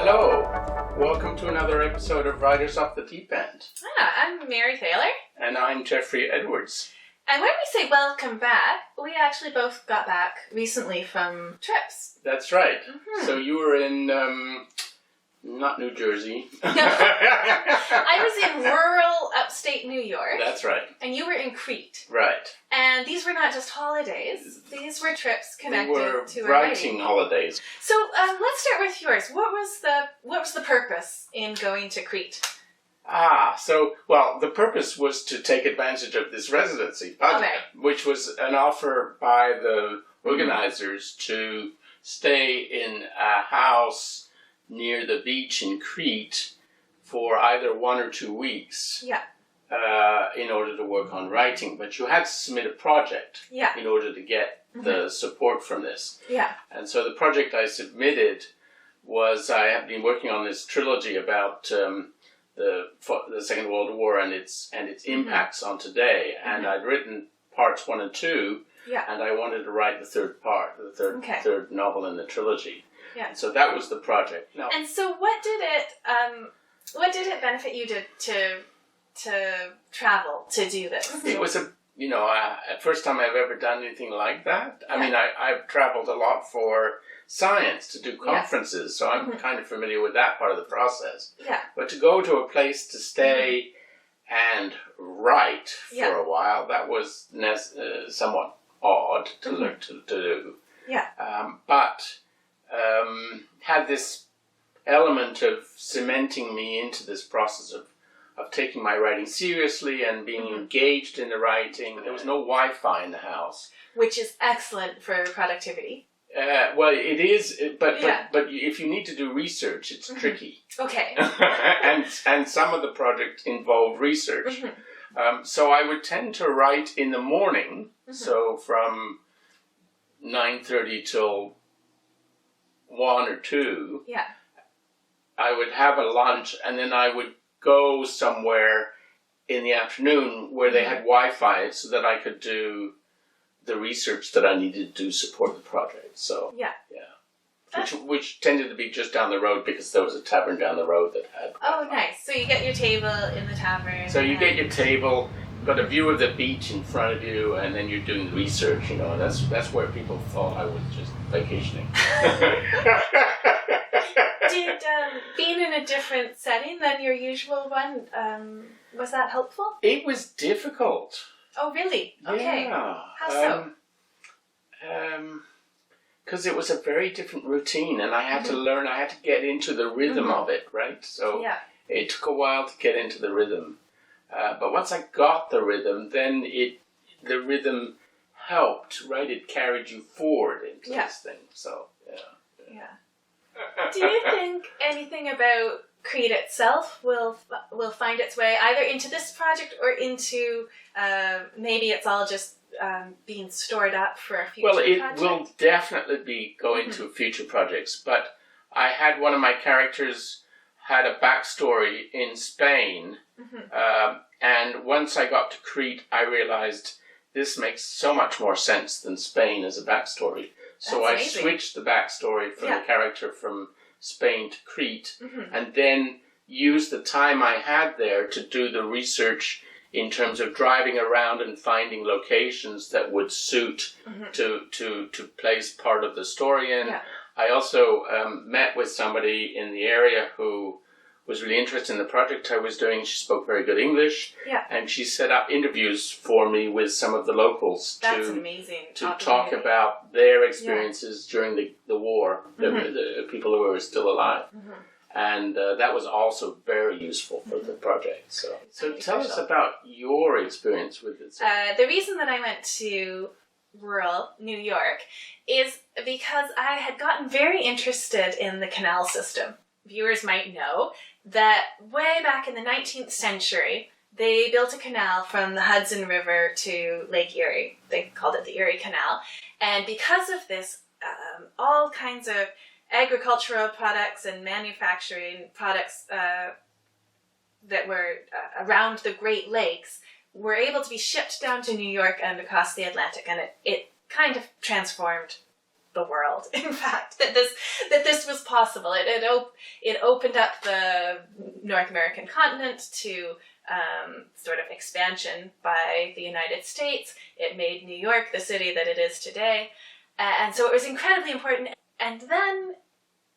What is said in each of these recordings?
Hello, welcome to another episode of Writers Off the Deep End. I'm Mary Thaler. And I'm Geoffrey Edwards. And when we say welcome back, we actually both got back recently from trips. That's right. Mm-hmm. So you were in, not New Jersey. I was in rural upstate New York. That's right. And you were in Crete. Right. And these were not just holidays. These were trips connected to were a writing holidays. So let's start with yours. What was the purpose in going to Crete? The purpose was to take advantage of this residency project, which was an offer by the organizers to stay in a house near the beach in Crete for either 1 or 2 weeks. Yeah. In order to work on writing, but you had to submit a project in order to get the support from this. Yeah. And so the project I submitted was, I have been working on this trilogy about the Second World War and its impacts on today, and I'd written parts 1 and 2, and I wanted to write the third part, the third novel in the trilogy. Yeah. And so that was the project. Now, and so what did it benefit you to travel to do this? It was first time I've ever done anything like that. I mean, I've traveled a lot for science to do conferences, so I'm kind of familiar with that part of the process. Yeah. But to go to a place to stay and write for a while, that was somewhat odd to learn to do. Yeah. But had this element of cementing me into this process of taking my writing seriously and being engaged in the writing. There was no Wi-Fi in the house. Which is excellent for productivity. Well, it is, but if you need to do research, it's tricky. Okay. and some of the project involved research. So I would tend to write in the morning, so from 9:30 till 1 or 2. Yeah. I would have a lunch, and then I would go somewhere in the afternoon where they had Wi-Fi so that I could do the research that I needed to support the project. So which tended to be just down the road because there was a tavern down the road that had Wi-Fi. Nice. So you get your table in the tavern. So you get your table, you've got a view of the beach in front of you, and then you're doing research, and that's where people thought I was just vacationing. Did being in a different setting than your usual one, was that helpful? It was difficult. Oh, really? Okay. Yeah. How so? Because it was a very different routine, and I had to learn, I had to get into the rhythm of it, right? So it took a while to get into the rhythm. But once I got the rhythm, then the rhythm helped, right? It carried you forward into this thing. So, yeah. Do you think anything about Crete itself will find its way either into this project or into maybe it's all just being stored up for a future project? Well, it will definitely be going to future projects, but I had one of my characters had a backstory in Spain, and once I got to Crete, I realized this makes so much more sense than Spain as a backstory. So I switched the backstory for the character from Spain to Crete, and then used the time I had there to do the research in terms of driving around and finding locations that would suit to place part of the story in. Yeah. I also met with somebody in the area who was really interested in the project I was doing. She spoke very good English, and she set up interviews for me with some of the locals to talk about their experiences during the war, the people who were still alive. And that was also very useful for the project. So tell us about your experience with it. The reason that I went to rural New York is because I had gotten very interested in the canal system. Viewers might know that way back in the 19th century, they built a canal from the Hudson River to Lake Erie. They called it the Erie Canal. And because of this, all kinds of agricultural products and manufacturing products that were around the Great Lakes were able to be shipped down to New York and across the Atlantic. And it kind of transformed the world, in fact, that this was possible. It opened up the North American continent to sort of expansion by the United States. It made New York the city that it is today. And so it was incredibly important. And then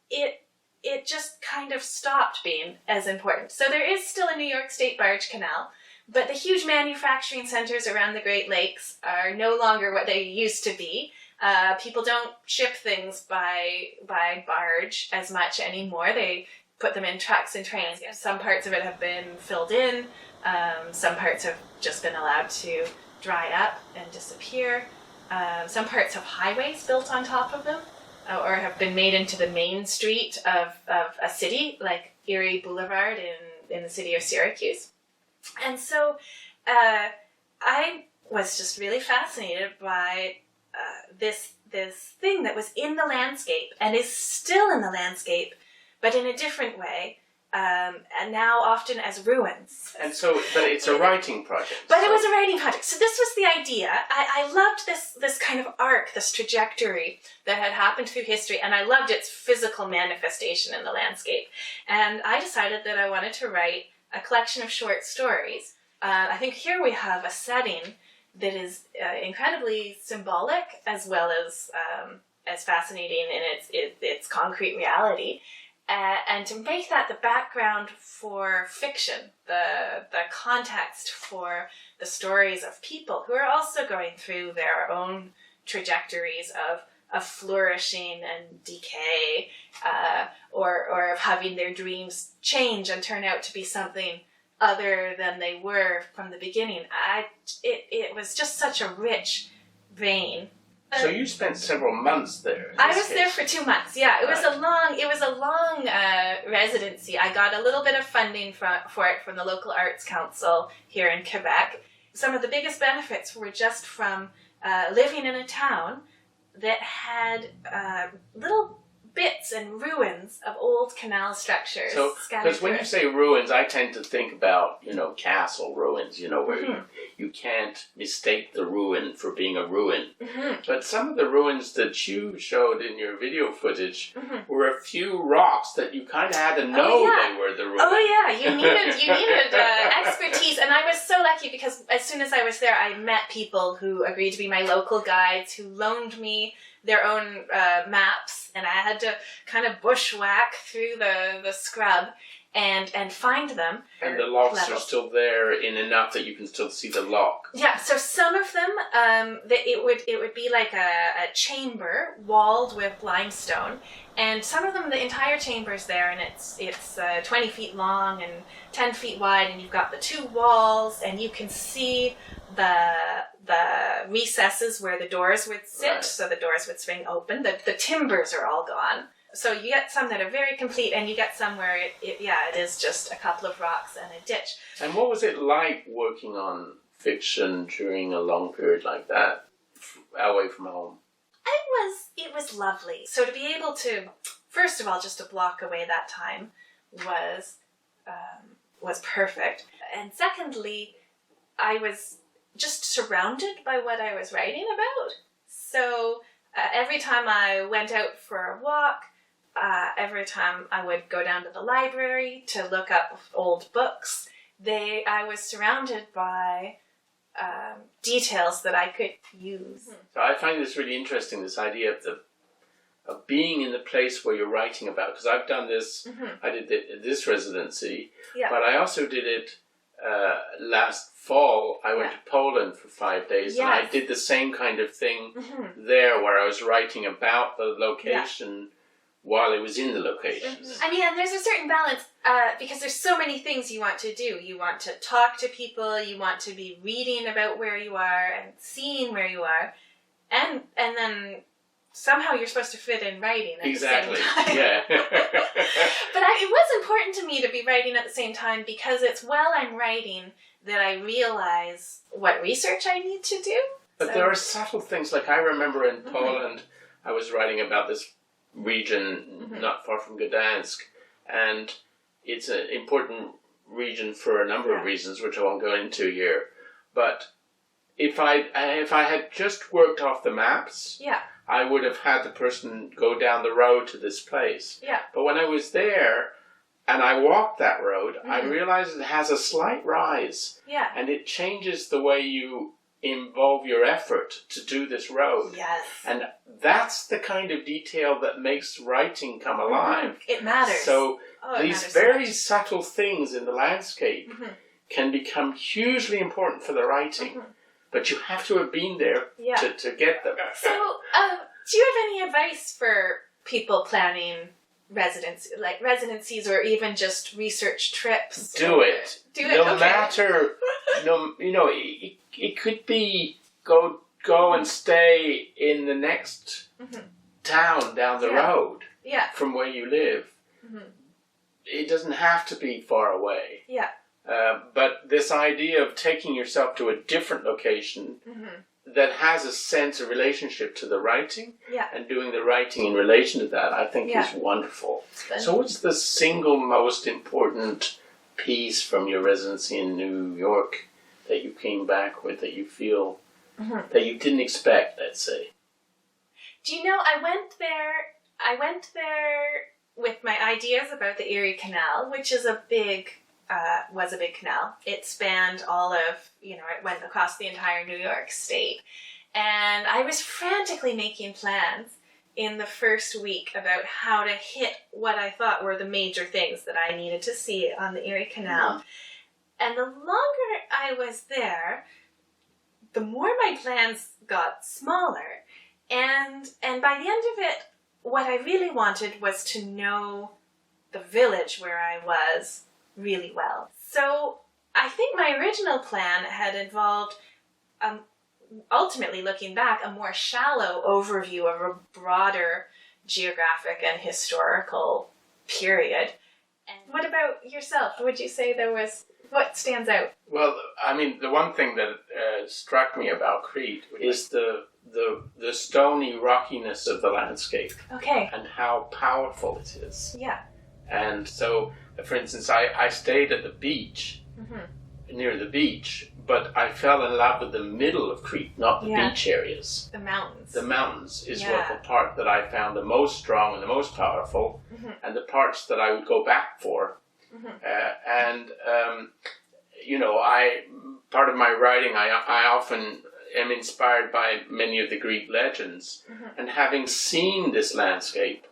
it just kind of stopped being as important. So there is still a New York State barge canal, but the huge manufacturing centers around the Great Lakes are no longer what they used to be. People don't ship things by barge as much anymore. They put them in trucks and trains. Some parts of it have been filled in. Some parts have just been allowed to dry up and disappear. Some parts have highways built on top of them, or have been made into the main street of a city, like Erie Boulevard in the city of Syracuse. And so I was just really fascinated by this thing that was in the landscape and is still in the landscape, but in a different way, and now often as ruins. And so, but it's a writing project. But it was a writing project. So this was the idea. I loved this kind of arc, this trajectory that had happened through history, and I loved its physical manifestation in the landscape. And I decided that I wanted to write a collection of short stories. I think here we have a setting that is incredibly symbolic as well as fascinating in its concrete reality. And to make that the background for fiction, the context for the stories of people who are also going through their own trajectories of flourishing and decay, or of having their dreams change and turn out to be something other than they were from the beginning. It was just such a rich vein. So you spent several months there. I was there for 2 months. Yeah, it was a long residency. I got a little bit of funding for it from the local arts council here in Quebec. Some of the biggest benefits were just from living in a town that had little bits and ruins of old canal structures. So, because when you say ruins, I tend to think about, castle ruins, where you can't mistake the ruin for being a ruin. Mm-hmm. But some of the ruins that you showed in your video footage were a few rocks that you kind of had to know they were the ruin. Oh yeah, you needed expertise, and I was so lucky because as soon as I was there, I met people who agreed to be my local guides, who loaned me their own maps, and I had to kind of bushwhack through the scrub and find them. And the locks are still there in enough that you can still see the lock. Yeah, so some of them, it would be like a chamber walled with limestone, and some of them, the entire chamber's there, and it's 20 feet long and 10 feet wide, and you've got the two walls, and you can see the recesses where the doors would sit, right. So the doors would swing open. The timbers are all gone. So you get some that are very complete, and you get some where it is just a couple of rocks and a ditch. And what was it like working on fiction during a long period like that, away from home? It was lovely. So to be able to, first of all, just to block away that time was perfect. And secondly, I was just surrounded by what I was writing about. So every time I went out for a walk, every time I would go down to the library to look up old books, I was surrounded by details that I could use. So I find this really interesting, this idea of being in the place where you're writing about, because I've done this, I did this residency, but I also did it last fall. I went to Poland for 5 days, and I did the same kind of thing there, where I was writing about the location while I was in the location. I mean, and there's a certain balance, because there's so many things you want to do. You want to talk to people, you want to be reading about where you are and seeing where you are, and then somehow you're supposed to fit in writing at the same time. Yeah. But it was important to me to be writing at the same time, because it's while I'm writing that I realize what research I need to do. But there are subtle things, like I remember in Poland, I was writing about this region not far from Gdansk, and it's an important region for a number of reasons, which I won't go into here. But if I had just worked off the maps, I would have had the person go down the road to this place. Yeah. But when I was there and I walked that road, I realized it has a slight rise. Yeah. And it changes the way you involve your effort to do this road. Yes. And that's the kind of detail that makes writing come alive. It matters. So these very so subtle things in the landscape can become hugely important for the writing. But you have to have been there to get them. So, do you have any advice for people planning residencies or even just research trips? Do it. No matter, it could be go and stay in the next town down the road from where you live. It doesn't have to be far away. Yeah. But this idea of taking yourself to a different location that has a sense of relationship to the writing and doing the writing in relation to that, I think is wonderful. So what's the single most important piece from your residency in New York that you came back with that you feel that you didn't expect, let's say? Do you know, I went there with my ideas about the Erie Canal, which is was a big canal. It spanned all of, it went across the entire New York state. And I was frantically making plans in the first week about how to hit what I thought were the major things that I needed to see on the Erie Canal. And the longer I was there, the more my plans got smaller. And by the end of it, what I really wanted was to know the village where I was really well. So I think my original plan had involved, ultimately looking back, a more shallow overview of a broader geographic and historical period. And what about yourself? Would you say what stands out? Well, I mean, the one thing that struck me about Crete is the stony rockiness of the landscape. Okay. And how powerful it is. Yeah. And so, for instance, I stayed at the beach, near the beach, but I fell in love with the middle of Crete, not the beach areas. The mountains. The mountains is what the part that I found the most strong and the most powerful, and the parts that I would go back for. Part of my writing, I often am inspired by many of the Greek legends, and having seen this landscape,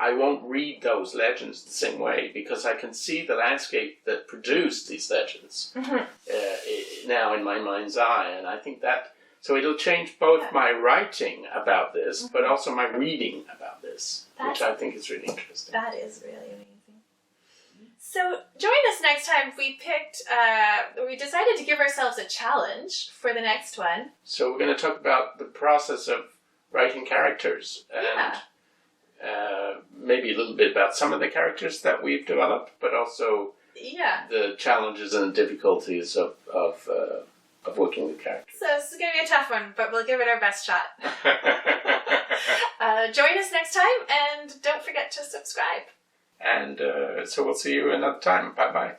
I won't read those legends the same way because I can see the landscape that produced these legends now in my mind's eye, and I think that so it'll change both my writing about this, but also my reading about this, which I think is really interesting. That is really amazing. So join us next time. We decided to give ourselves a challenge for the next one. So we're going to talk about the process of writing characters and maybe a little bit about some of the characters that we've developed, but also the challenges and difficulties of working with characters. So this is going to be a tough one, but we'll give it our best shot. Join us next time, and don't forget to subscribe. And so we'll see you another time. Bye-bye.